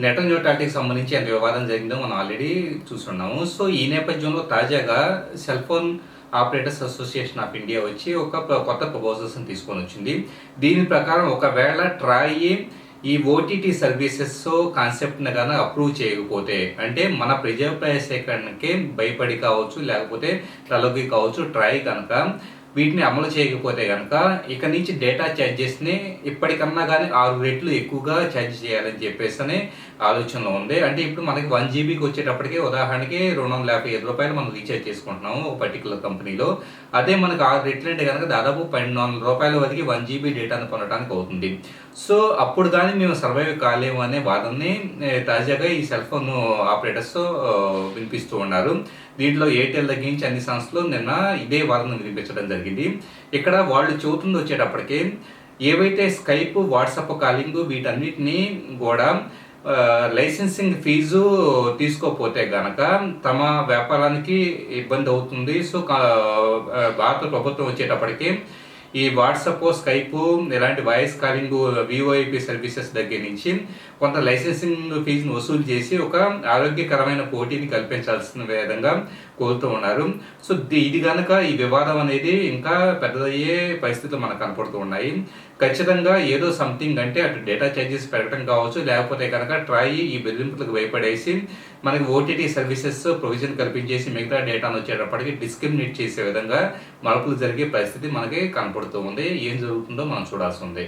Net న్యూట్రాలిటీకి సంబంధించి ఎంత వివాదం జరిగిందో మనం ఆల్రెడీ చూసున్నాము. సో, ఈ నేపథ్యంలో తాజాగా cell phone operators association of India వచ్చి ఒక కొత్త ప్రపోజల్స్‌ని తీసుకొనొచ్చింది. దీని ప్రకారం ఒకవేళ ట్రాయ్ ఈ ఓటీటీ సర్వీసెస్ కాన్సెప్ట్‌ని గాని అప్రూవ్ చేయకపోతే, అంటే మన ప్రజాప్రాయ సేకరణకి భయపడి కావచ్చు, లేకపోతే తలొగ్గి కావచ్చు, ట్రాయ్ కనుక వీటిని అమలు చేయకపోతే గనక ఇక నుంచి డేటా ఛార్జెస్‌ని ఇప్పటికన్నా గాని 6 రెట్లు ఎక్కువగా ఛార్జ్ చేయాలని చెప్పేసని ఆలోచనలో ఉంది. అంటే ఇప్పుడు మనకి 1 జీబీకి వచ్చేటప్పటికి ఉదాహరణకి రూ. 255 మనం రీచార్జ్ చేసుకుంటున్నాము ఒక పర్టిక్యులర్ కంపెనీలో. అదే మనకు 6 రెట్లంటే గనక దాదాపు రూ. 1,200 వరకు 1 జీబీ డేటాను పొందడానికి అవుతుంది. సో, అప్పుడు గాని మేము సర్వైవ్ కాలేము అనే వాదనని తాజాగా ఈ సెల్ ఫోన్ ఆపరేటర్స్ వినిపిస్తూ ఉన్నారు. దీంట్లో ఎయిర్టెల్ దగ్గర నుంచి అన్ని సంస్థలు నిన్న ఇదే వాదన వినిపించడం జరిగింది. ఇక్కడ వాళ్ళు చెబుతుంది వచ్చేటప్పటికి ఏవైతే స్కైప్, వాట్సాప్ కాలింగ్ వీటన్నిటిని కూడా లైసెన్సింగ్ ఫీజు తీసుకోకపోతే గనక తమ వ్యాపారానికి ఇబ్బంది అవుతుంది. సో, భారత ప్రభుత్వం వచ్చేటప్పటికి ఈ వాట్సాప్, స్కైప్ ఇలాంటి వాయిస్ కాలింగ్ విఓఐపి సర్వీసెస్ దగ్గర నుంచి కొంత లైసెన్సింగ్ ఫీజును వసూలు చేసి ఒక ఆరోగ్యకరమైన పోటీని కల్పించాల్సిన విధంగా కోరుతూ ఉన్నారు. సో, ఇది గనక ఈ వివాదం అనేది ఇంకా పెద్దదయ్యే పరిస్థితులు మనకు కనపడుతూ ఉన్నాయి. ఖచ్చితంగా ఏదో సంథింగ్ అంటే అటు డేటా ఛార్జెస్ పెరగడం కావచ్చు, లేకపోతే కనుక ట్రాయ్ ఈ బెదిరింపులకు భయపడేసి మనకి ఓటీటీ సర్వీసెస్ ప్రొవిజన్ కల్పించేసి మిగతా డేటాను వచ్చేటప్పటికి డిస్క్రిమినేట్ చేసే విధంగా మార్పులు జరిగే పరిస్థితి మనకి కనపడుతూ ఉంది. ఏం జరుగుతుందో మనం చూడాల్సి ఉంది.